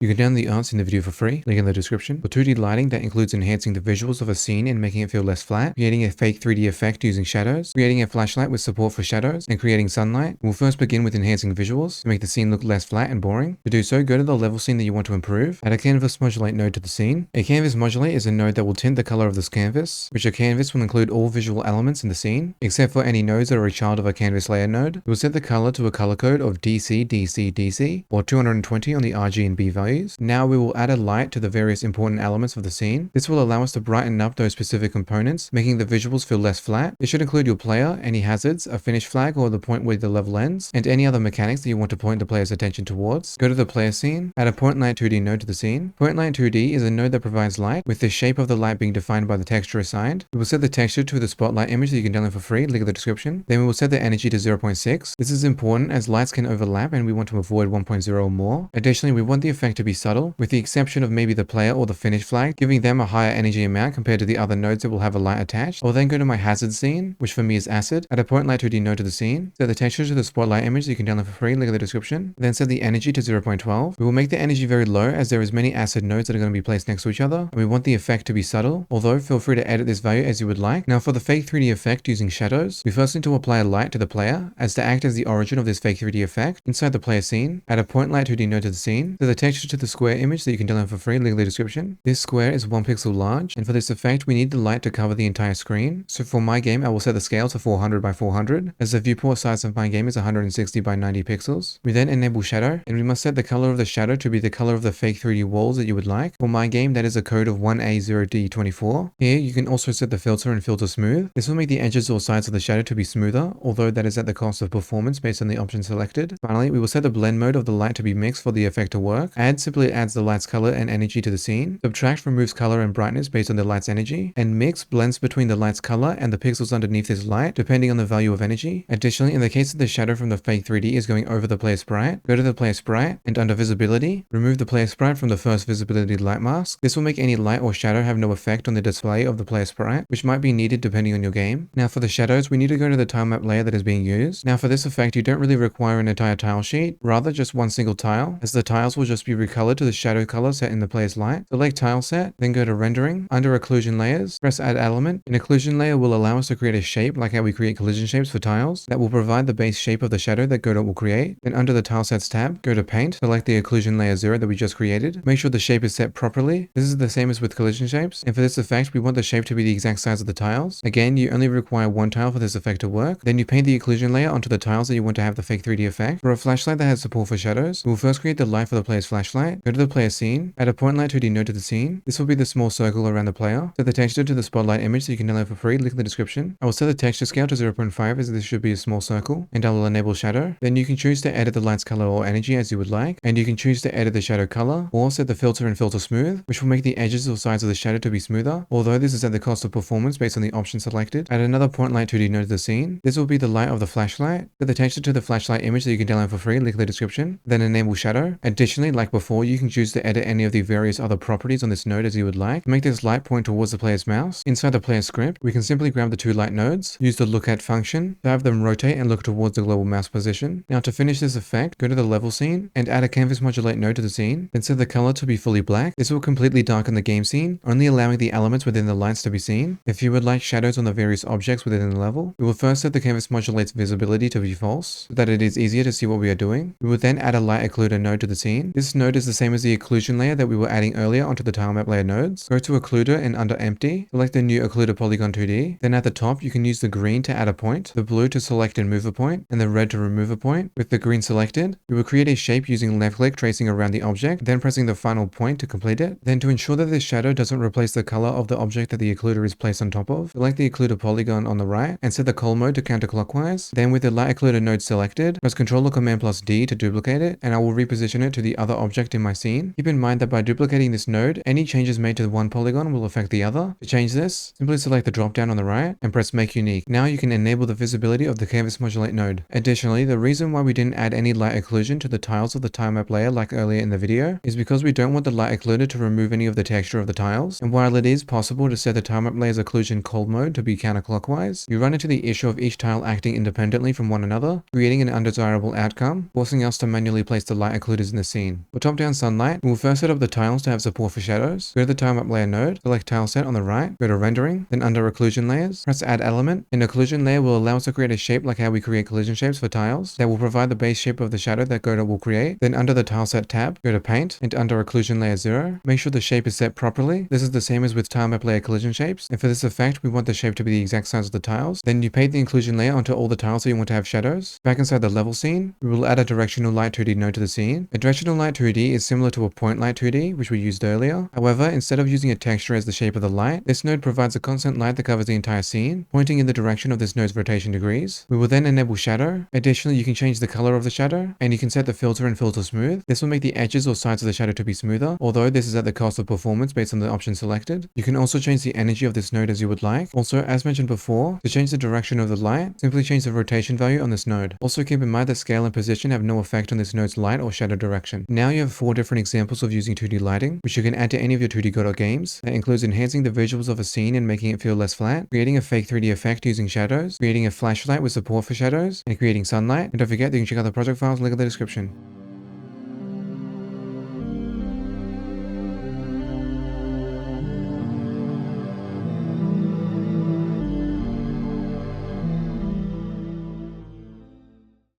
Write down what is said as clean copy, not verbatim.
You can download the answer in the video for free, link in the description. For 2D lighting, that includes enhancing the visuals of a scene and making it feel less flat, creating a fake 3D effect using shadows, creating a flashlight with support for shadows, and creating sunlight. We'll first begin with enhancing visuals to make the scene look less flat and boring. To do so, go to the level scene that you want to improve, add a canvas modulate node to the scene. A canvas modulate is a node that will tint the color of this canvas, which a canvas will include all visual elements in the scene, except for any nodes that are a child of a canvas layer node. It will set the color to a color code of DC, DC, DC, or 220 on the RG and B values. Now we will add a light to the various important elements of the scene. This will allow us to brighten up those specific components, making the visuals feel less flat. It should include your player, any hazards, a finish flag or the point where the level ends, and any other mechanics that you want to point the player's attention towards. Go to the player scene, add a point light 2D node to the scene. Point light 2D is a node that provides light, with the shape of the light being defined by the texture assigned. We will set the texture to the spotlight image that you can download for free, link in the description. Then we will set the energy to 0.6. This is important as lights can overlap and we want to avoid 1.0 or more. Additionally, we want the effect to be subtle, with the exception of maybe the player or the finish flag, giving them a higher energy amount compared to the other nodes that will have a light attached. I'll then go to my hazard scene, which for me is acid, add a point light 2D node to the scene, set the texture to the spotlight image that you can download for free, link in the description. Then set the energy to 0.12. We will make the energy very low as there is many acid nodes that are going to be placed next to each other, and we want the effect to be subtle, although feel free to edit this value as you would like. Now for the fake 3D effect using shadows, we first need to apply a light to the player as to act as the origin of this fake 3D effect. Inside the player scene, add a point light 2D node to the scene, set the texture to the square image that you can download for free, link in the description. This square is 1 pixel large, and for this effect we need the light to cover the entire screen. So for my game I will set the scale to 400 by 400 as the viewport size of my game is 160 by 90 pixels. We then enable shadow, and we must set the color of the shadow to be the color of the fake 3D walls that you would like. For my game that is a code of 1A0D24. Here you can also set the filter and filter smooth. This will make the edges or sides of the shadow to be smoother, although that is at the cost of performance based on the option selected. Finally, we will set the blend mode of the light to be mixed for the effect to work. Add simply adds the light's color and energy to the scene. Subtract removes color and brightness based on the light's energy. And mix blends between the light's color and the pixels underneath this light, depending on the value of energy. Additionally, in the case that the shadow from the fake 3D is going over the player sprite, go to the player sprite and under visibility, remove the player sprite from the first visibility light mask. This will make any light or shadow have no effect on the display of the player sprite, which might be needed depending on your game. Now for the shadows, we need to go to the tilemap layer that is being used. Now for this effect, you don't really require an entire tile sheet, rather just one single tile, as the tiles will just be recolored to the shadow color set in the player's light. Select tile set, then go to rendering, under occlusion layers, press add element. An occlusion layer will allow us to create a shape like how we create collision shapes for tiles that will provide the base shape of the shadow that Godot will create. Then under the tile sets tab, go to paint, select the occlusion layer 0 that we just created. Make sure the shape is set properly. This is the same as with collision shapes, and for this effect we want the shape to be the exact size of the tiles. Again, you only require one tile for this effect to work. Then you paint the occlusion layer onto the tiles that you want to have the fake 3D effect. For a flashlight that has support for shadows, we'll first create the light for the player's flashlight. Go to the player scene, add a point light 2D node to the scene. This will be the small circle around the player. Set the texture to the spotlight image so you can download for free, link in the description. I will set the texture scale to 0.5 as this should be a small circle, and I will enable shadow. Then you can choose to edit the light's color or energy as you would like, and you can choose to edit the shadow color, or set the filter and filter smooth, which will make the edges or sides of the shadow to be smoother, although this is at the cost of performance based on the option selected. Add another point light 2D node to the scene. This will be the light of the flashlight. Set the texture to the flashlight image that you can download for free, link in the description. Then enable shadow. Additionally, like before, you can choose to edit any of the various other properties on this node as you would like. To make this light point towards the player's mouse, inside the player script, we can simply grab the two light nodes, use the look at function to have them rotate and look towards the global mouse position. Now to finish this effect, go to the level scene and add a canvas modulate node to the scene, then set the color to be fully black. This will completely darken the game scene, only allowing the elements within the lights to be seen. If you would like shadows on the various objects within the level, we will first set the canvas modulate's visibility to be false, so that it is easier to see what we are doing. We will then add a light occluder node to the scene. This node is the same as the occlusion layer that we were adding earlier onto the tilemap layer nodes. Go to occluder and under empty, select the new occluder polygon 2D. Then at the top, you can use the green to add a point, the blue to select and move a point, and the red to remove a point. With the green selected, we will create a shape using left click tracing around the object, then pressing the final point to complete it. Then to ensure that this shadow doesn't replace the color of the object that the occluder is placed on top of, select the occluder polygon on the right and set the cull mode to counterclockwise. Then with the light occluder node selected, press Ctrl or Command plus D to duplicate it, and I will reposition it to the other object in my scene. Keep in mind that by duplicating this node, any changes made to one polygon will affect the other. To change this, simply select the drop down on the right and press Make Unique. Now you can enable the visibility of the canvas modulate node. Additionally, the reason why we didn't add any light occlusion to the tiles of the tilemap layer like earlier in the video is because we don't want the light occluder to remove any of the texture of the tiles. And while it is possible to set the tilemap layer's occlusion cold mode to be counterclockwise, you run into the issue of each tile acting independently from one another, creating an undesirable outcome, forcing us to manually place the light occluders in the scene. For top-down sunlight, we'll first set up the tiles to have support for shadows. Go to the tilemap layer node, select tile set on the right, go to rendering, then under occlusion layers, press add element. An occlusion layer will allow us to create a shape like how we create collision shapes for tiles that will provide the base shape of the shadow that Godot will create. Then under the tile set tab, go to paint, and under occlusion layer 0, make sure the shape is set properly. This is the same as with tilemap layer collision shapes, and for this effect, we want the shape to be the exact size of the tiles. Then you paint the inclusion layer onto all the tiles that you want to have shadows. Back inside the level scene, we will add a directional light 2D node to the scene. A directional light 2D is similar to a point light 2D, which we used earlier. However, instead of using a texture as the shape of the light, this node provides a constant light that covers the entire scene, pointing in the direction of this node's rotation degrees. We will then enable shadow. Additionally, you can change the color of the shadow, and you can set the filter and filter smooth. This will make the edges or sides of the shadow to be smoother, although this is at the cost of performance based on the option selected. You can also change the energy of this node as you would like. Also, as mentioned before, to change the direction of the light, simply change the rotation value on this node. Also keep in mind that scale and position have no effect on this node's light or shadow direction. Now you have 4 different examples of using 2D lighting, which you can add to any of your 2D Godot games. That includes enhancing the visuals of a scene and making it feel less flat, creating a fake 3D effect using shadows, creating a flashlight with support for shadows, and creating sunlight. And don't forget that you can check out the project files, link in the description.